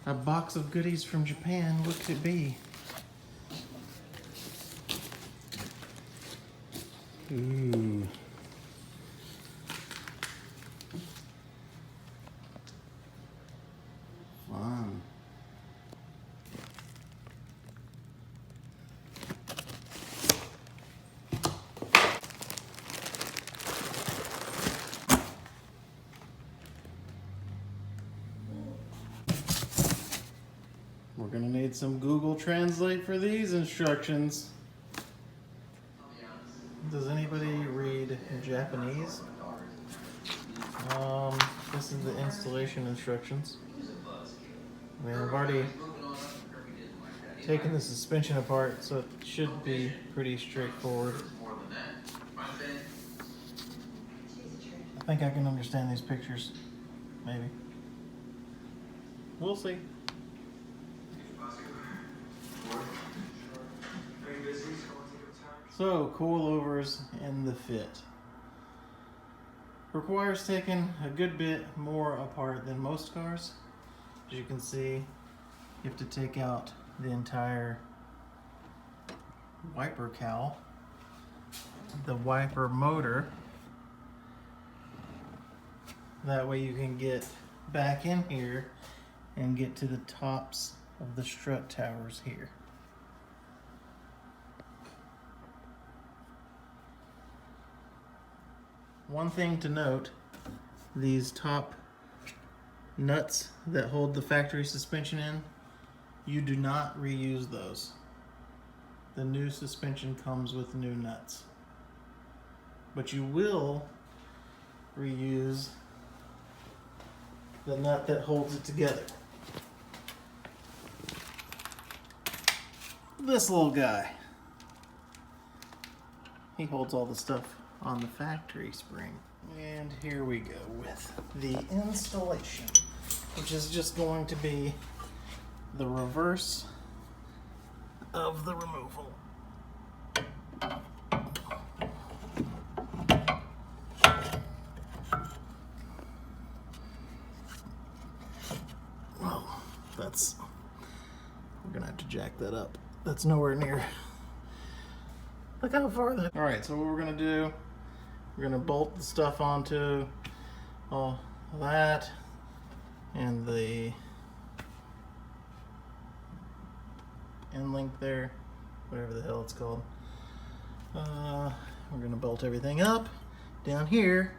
A box of goodies from Japan. What could it be? Ooh. Fun. We're gonna need some Google Translate for these instructions. Does anybody read Japanese? This is the installation instructions. I mean, I've already taken the suspension apart, so it should be pretty straightforward. I think I can understand these pictures, maybe. We'll see. So, coilovers in the Fit. Requires taking a good bit more apart than most cars. As you can see, you have to take out the entire wiper cowl, the wiper motor. That way you can get back in here and get to the tops of the strut towers here. One thing to note, these top nuts that hold the factory suspension in, you do not reuse those. The new suspension comes with new nuts. But you will reuse the nut that holds it together. This little guy. He holds all the stuff on the factory spring. And here we go with the installation, which is just going to be the reverse of the removal. Well, we're gonna have to jack that up. That's nowhere near. Look how far that. All right, so what we're gonna do, we're gonna bolt the stuff onto all that and the end link there, whatever the hell it's called. We're gonna bolt everything up down here,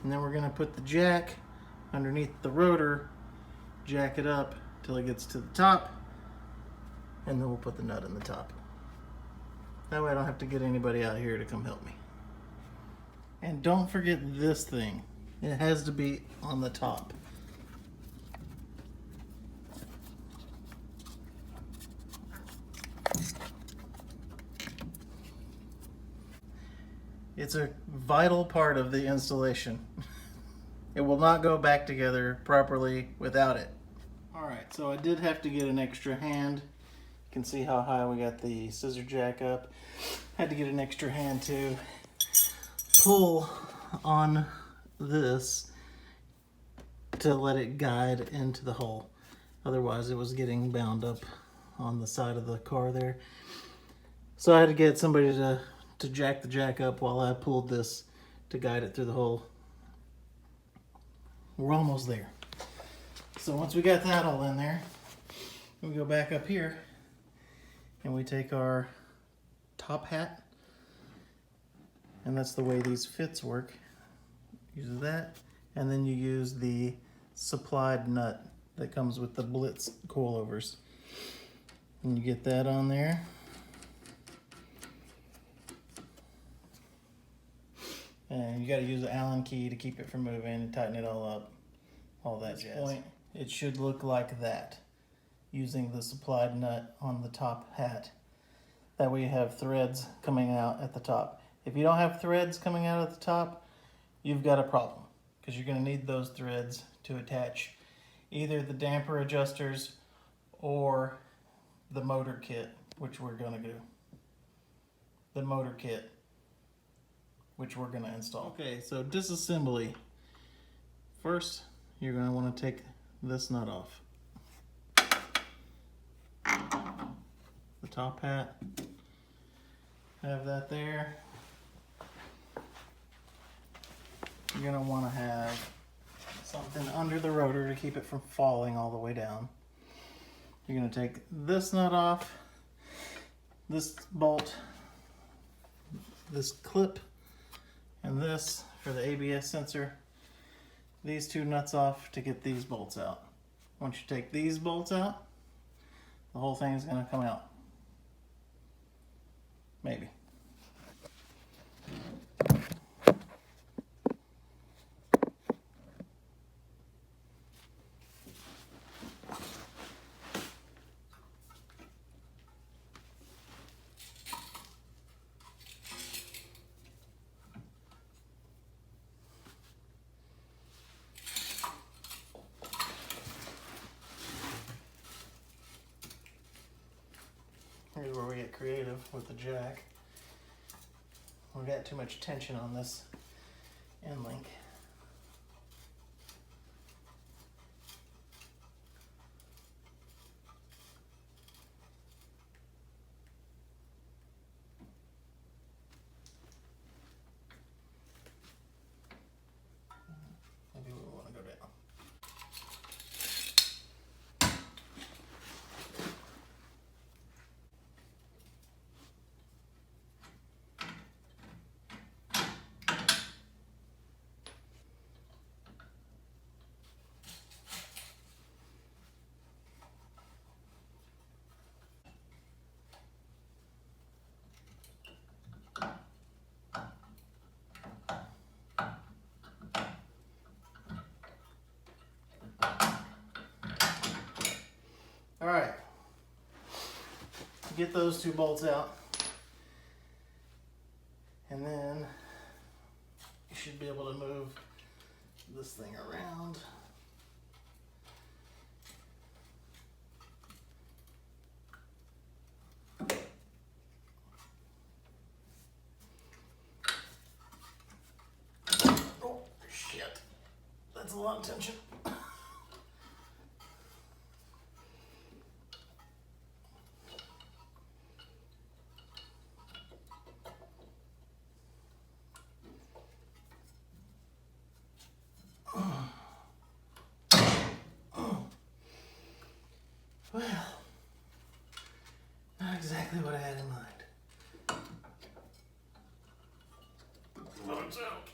and then we're gonna put the jack underneath the rotor, jack it up till it gets to the top, and then we'll put the nut in the top. That way I don't have to get anybody out here to come help me. And don't forget this thing. It has to be on the top. It's a vital part of the installation. It will not go back together properly without it. All right, so I did have to get an extra hand. You can see how high we got the scissor jack up. Had to get an extra hand to pull on this to let it guide into the hole. Otherwise it was getting bound up on the side of the car there. So I had to get somebody to jack the jack up while I pulled this to guide it through the hole. We're almost there. So once we got that all in there, we go back up here and we take our top hat, and that's the way these fits work. Use that, and then you use the supplied nut that comes with the Blitz coilovers. And you get that on there. And you got to use an Allen key to keep it from moving and tighten it all up. All that jazz. At this point, it should look like that, using the supplied nut on the top hat. That way you have threads coming out at the top. If you don't have threads coming out at the top, you've got a problem, because you're going to need those threads to attach either the damper adjusters or the motor kit, which we're going to do. The motor kit, which we're going to install. Okay, so disassembly. First, you're going to want to take this nut off. top hat. Have that there. You're going to want to have something under the rotor to keep it from falling all the way down. You're going to take this nut off, this bolt, this clip, and this for the ABS sensor. These two nuts off to get these bolts out. Once you take these bolts out, the whole thing is going to come out. Maybe. Here's where we get creative with the jack. We got too much tension on this end link. Maybe we want to go down. All right, get those two bolts out, and then you should be able to move this thing around. Oh, shit. That's a lot of tension. Well, not exactly what I had in mind. Loads out.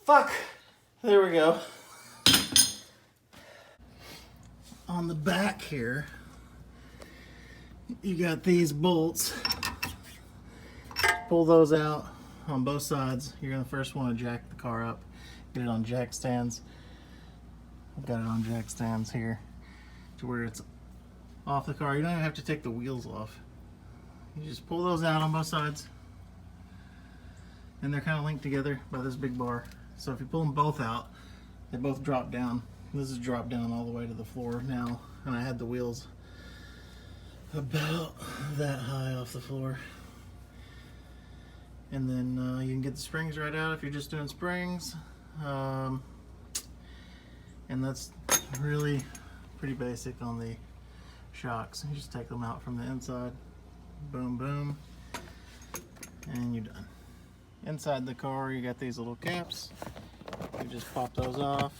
Fuck! There we go. On the back here, you got these bolts. Pull those out on both sides. You're gonna first want to jack the car up. Get it on jack stands. I've got it on jack stands here to where it's off the car. You don't even have to take the wheels off. You just pull those out on both sides. And they're kind of linked together by this big bar. So if you pull them both out, they both drop down. This is dropped down all the way to the floor now, and I had the wheels about that high off the floor. And then you can get the springs right out if you're just doing springs. And that's really pretty basic on the shocks. You just take them out from the inside. Boom, boom, and you're done. Inside the car, you got these little caps. You just pop those off.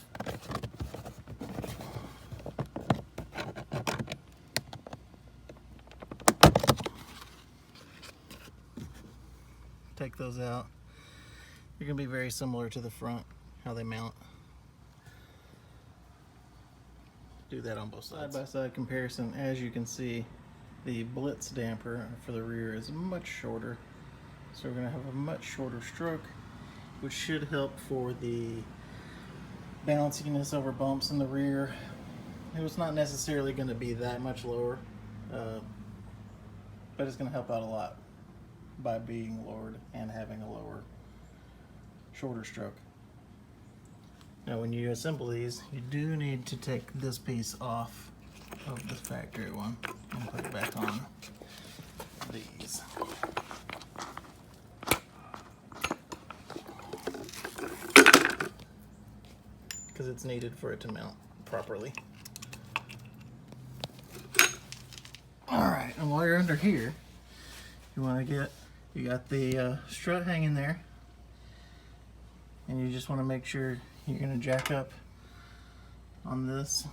Take those out. They're gonna be very similar to the front, how they mount. Do that on both sides. Side-by-side comparison, as you can see, the Blitz damper for the rear is much shorter. So we're going to have a much shorter stroke, which should help for the bounciness over bumps in the rear. It was not necessarily going to be that much lower. but it's going to help out a lot by being lowered and having a lower, shorter stroke. Now when you assemble these, you do need to take this piece off of the factory one and put it back on these. Because it's needed for it to mount properly. Alright, and while you're under here, you want to get, you got the strut hanging there, and you just want to make sure you're going to jack up on this,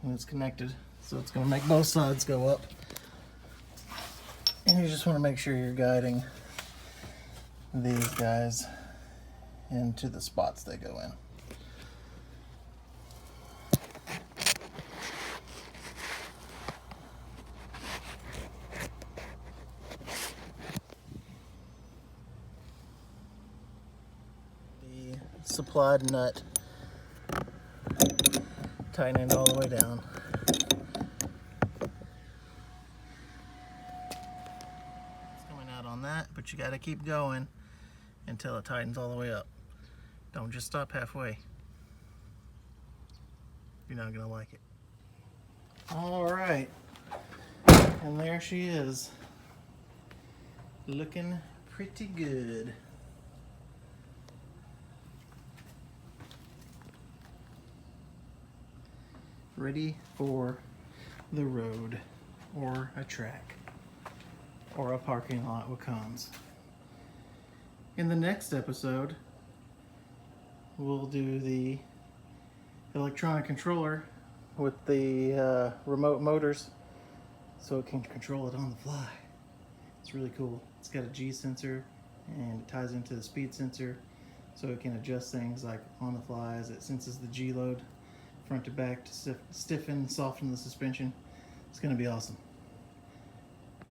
and it's connected, so it's going to make both sides go up. And you just want to make sure you're guiding these guys into the spots they go in. Supplied nut, tighten it all the way down. It's coming out on that, but you got to keep going until it tightens all the way up. Don't just stop halfway. You're not going to like it. All right, and there she is, looking pretty good. Ready for the road, or a track, or a parking lot with cons. In the next episode, we'll do the electronic controller with the remote motors, so it can control it on the fly. It's really cool. It's got a G sensor, and it ties into the speed sensor, so it can adjust things like on the fly as it senses the G load front to back to stiffen, soften the suspension. It's going to be awesome.